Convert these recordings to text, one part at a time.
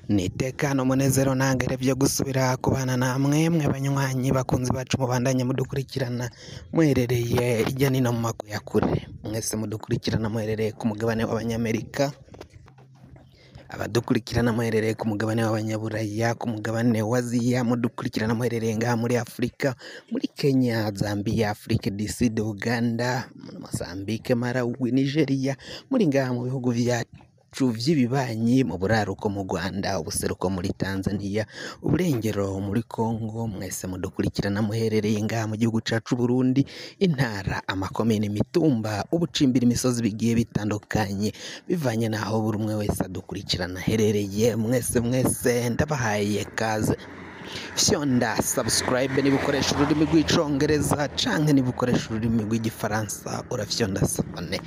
Nitekano munezero nangere byo gusubira kubana namwe mwe banywanyi bakunzi bacu mubandanye mudukurikirana muherereye ijya nino mu mago ya kure mwese mudukurikirana muherereye ku mugabane w'abanyamerika, abadukurikirana muherereye ku mugabane w'abanyaburaya, ku mugabane wa Aziya, mudukurikirana muherereye ngaha muri Afurika, muri Kenya, Zambia, Afrique du Sud, Uganda, Mozambique, Malawi, Nigeria, muri ngaha mu bihugu byacu by'ibibanyi, mu buraruko mu Rwanda, ubuseruko muri Tanzania, uburengero muri Congo, mwese mudukurikirana muherereye ngaha mu gihugu cacu Burundi, intara, amakomine, imitumba, ubucimbira, imisozi bigiye bitandukanye bivanye naho buri umwe wese adukurikirana herereye. Mwese ndabahaye kaze. Fyonda subscribe niba ukoresha ururimi rw'icongereza canke niba ukoresha ururimi rw'igifaransa urafyonda sabone,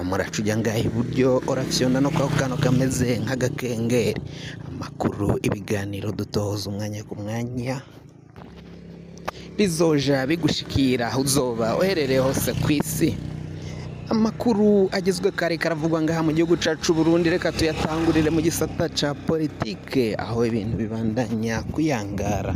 muracuja ngaha iburyo urafyonda no kwa kano kameze nk'agakengeri, amakuru ibiganiro dutoza umwanya ku mwanya bizoja bigushikira aho uzoba uherereye hose ku isi. Amakuru agezwe kare karavugwa ngaha mu gihugu cacu Burundi, reka tuyatangurire mu gisata ca politike aho ibintu bibandanya kuyangara.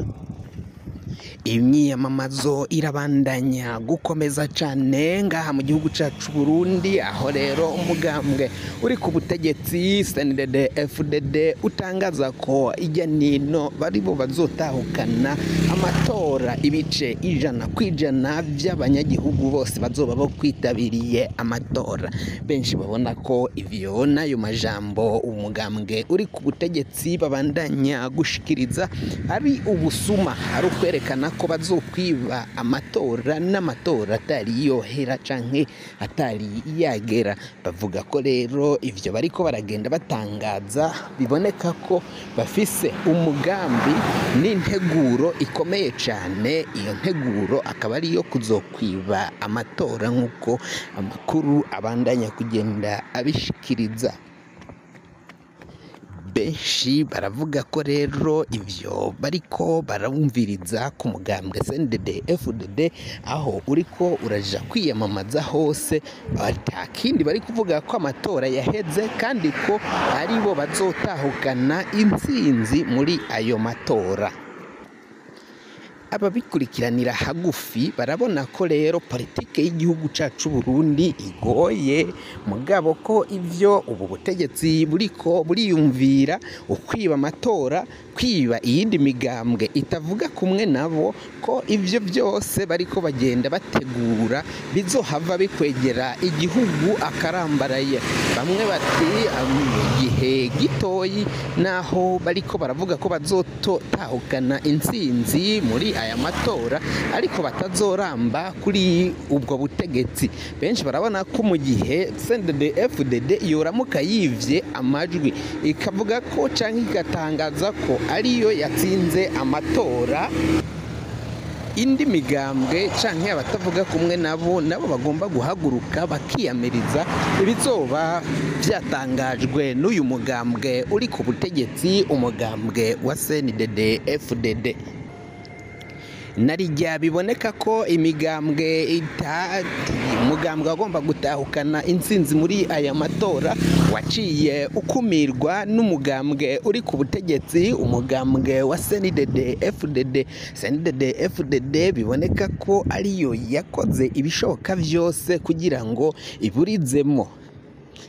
Imyiyamamazo irabandanya gukomeza cane ngaha mu gihugu cacu Burundi, aho rero umugambwe uri ku butegetsi CNDD FDD utangaza ko ijya nino bari bo bazotahukana amatora, ibice 100% by'abanyagihugu bose bazoba bo kwitabiriye amatora. Benshi babona ko ivyo nayo majambo umugambwe uri ku butegetsi babandanya gushikiriza ari ubusuma, ari ukwerekana ko bazokwiba amatora n'amatora atari yohera canke atari yagera. Bavuga ko rero ivyo bariko baragenda batangaza biboneka ko bafise umugambi n'integuro ikomeye cane. Iyo nteguro akaba ari yo kuzokwiba amatora nk'uko amakuru abandanya kugenda abishikiriza. Benshi baravuga ko rero ivyo bariko barumviriza ku mugambwe CNDD FDD aho uriko uraja kwiyamamaza hose, atakindi bari kuvuga ko amatora yaheze kandi ko ari bo bazotahukana intsinzi muri ayo matora. Ababikurikiranira hagufi barabona ko rero politike y'igihugu cacu Burundi igoye, mugabo ko ivyo ubu butegetsi buriko buriyumvira ukwiba amatora, kwiba iyindi migambwe itavuga kumwe nabo, ko ivyo byose bariko bagenda bategura bizohava bikwegera igihugu akarambaraye. Bamwe bati igihe gitoyi naho bariko baravuga ko bazotahukana intsinzi muri aya matora, ariko batazoramba kuri ubwo butegetsi. Benshi barabona ko mu gihe CNDD FDD yoramuka yivye amajwi ikavuga ko canke igatangaza ko ariyo yatsinze amatora, indi migambwe canke abatavuga kumwe nabo bagomba guhaguruka bakiyamiriza ibizoba byatangajwe n'uyu mugambwe uri ku butegetsi, umugambwe wa CNDD FDD. Narijya biboneka ko imigambwe umugambwe agomba gutahukana intsinzi muri aya matora waciye ukumirwa n'umugambwe uri ku butegetsi, umugambwe wa CNDD FDD. CNDD FDD biboneka ko ariyo yakoze ibishoboka byose kugira ngo iburizemo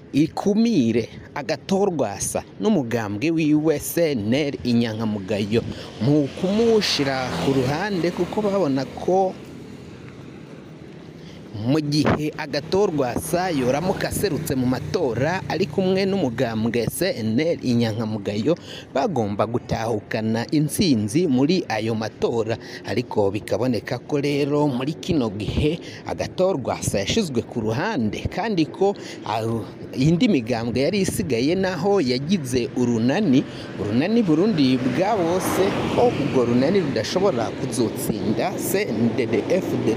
ikumire agatorwasa n'umugambwe wiwe CNL inyankamugayo mu kumushira ku ruhande, kuko babona ko mu gihe agatorwasa yoramuka aserutse mu matora ari kumwe n'umugambwe CNL inyankamugayo bagomba gutahukana intsinzi muri ayo matora. Ariko bikaboneka ko rero muri kino gihe agatorwasa yashizwe ku ruhande, kandi ko indi migambwe yari isigaye naho yagize urunani Burundi bwa bose, ko ubwo runani rudashobora kuzotsinda CNDD FDD.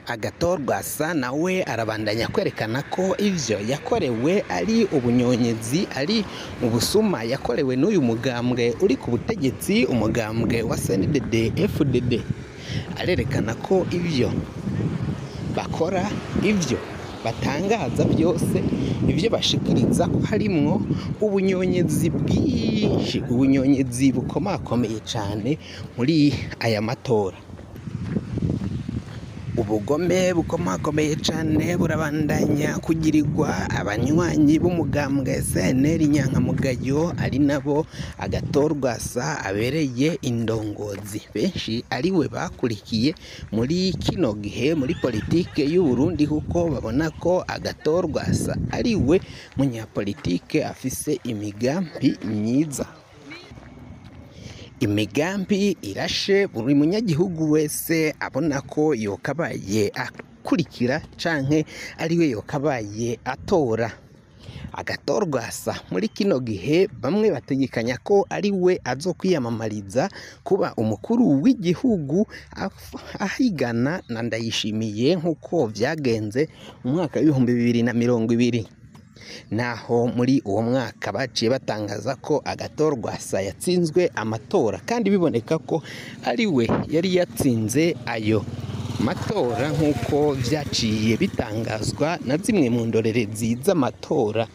Agatorwasa nawe arabandanya kwerekana ko ivyo yakorewe ari ubunyonyezi, ari ubusuma yakorewe n'uyu mugambwe uri ku butegetsi, umugambwe wa CNDD FDD. Arerekana ko ivyo bakora ivyo batangaza byose ibyo bashikiriza ko harimwo ubunyonyezi bwinshi, ubunyonyezi bukomakomeye cyane muri aya matora. Ubugome bukomakomeye cyane burabandanya kugirirwa abanywanyi b'umugambwe CNL Inyankamugayo, ari nabo Agathon abereye indongozi. Benshi ariwe bakurikiye muri kino gihe muri politike y'u Burundi, kuko babona ko Agathon ariwe munyapolitike afise imigambi myiza, imigambi irashe. Buri munyagihugu wese abona ko yokabaye akurikira canke ariwe yokabaye atora Agathon muri kino gihe. Bamwe bategekanya ko ariwe azokwiyamamariza kuba umukuru w'igihugu ahigana na Ndayishimiye nk'uko vyagenze mu mwaka w'2020. Naho muri uwo mwaka baciye batangaza ko Agathon yatsinzwe amatora, kandi biboneka ko ariwe yari yatsinze ayo matora nk'uko vyaciye bitangazwa na zimwe mu ndorerezi z'amatora.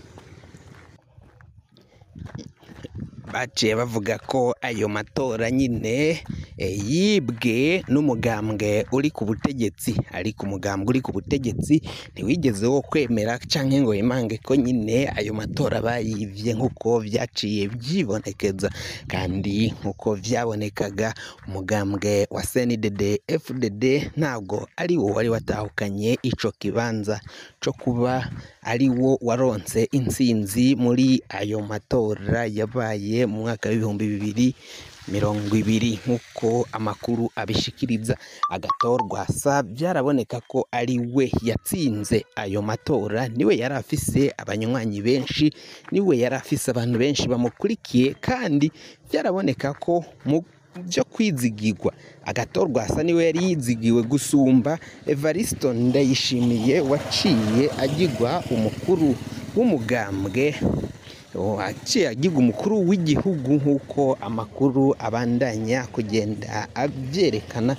Baciye bavuga ko ayo matora nyine yibwe n'umugambwe uri ku butegetsi, ariko umugambwe uri ku butegetsi ntiwigeze wo kwemera canke ngo imange ko nyine ayo matora bayivye nk'uko vyaciye vyibonekeza. Kandi nk'uko vyabonekaga, umugambwe wa CNDD-FDD ntabwo ari wo wari watahukanye ico kibanza co kuba ari wo waronse intsinzi muri ayo matora yabaye mu mwaka w'2020 nk'uko amakuru abishikiriza. Agathon byaraboneka ko ari we yatsinze ayo matora, niwe yari afise abanywanyi benshi, niwe yari afise abantu benshi bamukurikiye, kandi byaraboneka ko mu byo kwizigirwa Agathon niwe yari yizigiwe gusumba Evariste Ndayishimiye waciye agirwa umukuru w'umugambwe, waciye agirwa umukuru w'igihugu nk'uko amakuru abandanya kugenda abyerekana,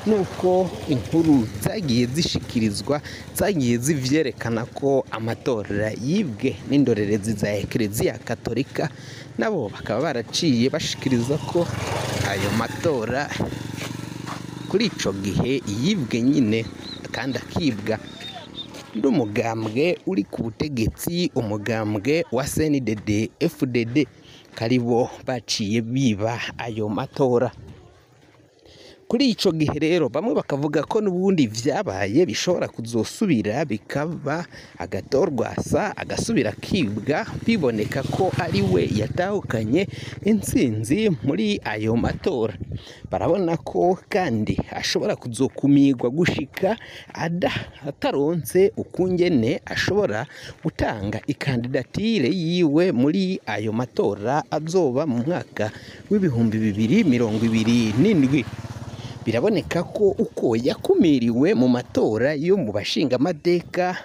nuko inkuru zagiye zishikirizwa zagiye zivyerekana ko amatora yibwe n'indorerezi za Eklezia Katolika. Nabo bakaba baraciye bashikiriza ko ayo matora kuri ico gihe yibwe nyine, kandi akibwa n'umugambwe uri ku butegetsi, umugambwe wa CNDD-FDD, karibo baciye biba ayo matora. Kuri ico gihe rero bamwe bakavuga ko n'ubundi vyabaye bishobora kuzosubira bikaba Agathon agasubira kibwa, biboneka ko ari we yatahukanye intsinzi muri ayo matora. Barabona ko kandi ashobora kuzokumirwa gushika ataronse ukungene ashobora gutanga ikandidatire yiwe muri ayo matora azoba mu mwaka w'2027. Biraboneka ko uko yakumiriwe mu matora yo mu bashingamateka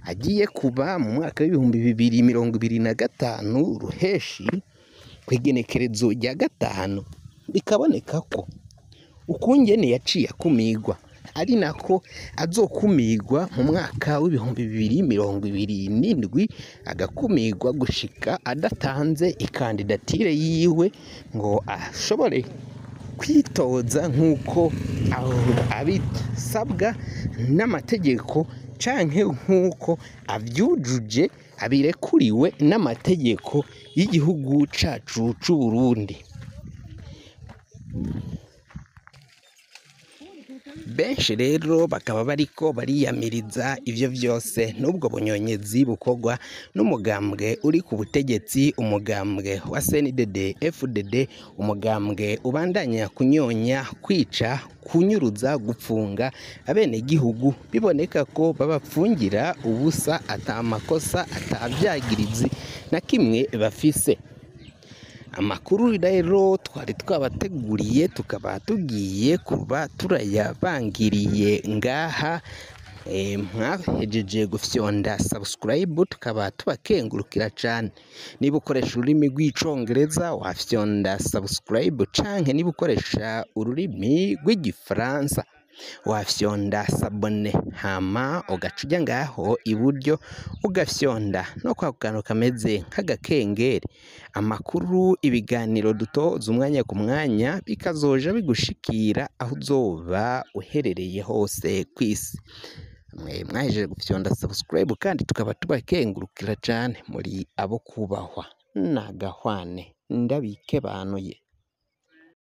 agiye kuba mu mwaka w'2025 ruheshi kw'igenekerezo rya 5, bikaboneka ko ukungene yaciye akumirwa ari nako azokumirwa mu mwaka w'2027, agakumirwa gushika adatanze ikandidatire yiwe ngo ashobore kwitoza nk'uko abisabwa n'amategeko canke nk'uko avyujuje abirekuriwe n'amategeko y'igihugu cacu c'u Burundi. Benshi rero bakaba bariko bariyamiriza ivyo vyose n'ubwo bunyonyezi bukorwa n'umugambwe uri ku butegetsi, umugambwe wa CNDD-FDD, umugambwe ubandanya kunyonya, kwica, kunyuruza, gupfunga abenegihugu. Biboneka ko babapfungira ubusa, atamakosa, atavyagirizi na kimwe bafise. Amakuru rero twari twabateguriye tukaba tugiye kuba turayabangiriye ngaha. Mwahejeje gufyonda subscribe, tukaba tubakengurukira cyane. Niba ukoresha ururimi rw'icongereza wafyonda subscribe, canke niba ukoresha ururimi rw'igifaransa wafyonda sabone hama ugaca uja ngaho iburyo ugafyonda no kwa kantu kameze nk'agakengeri, amakuru ibiganiro dutoza umwanya ku mwanya bikazoja bigushikira aho uzoba uherereye hose kw'isi. Mwahejeje gufyonda subscribe kandi tukaba tubakengurukira cane muri abo kubahwa. Nagahwane ndabike banuye.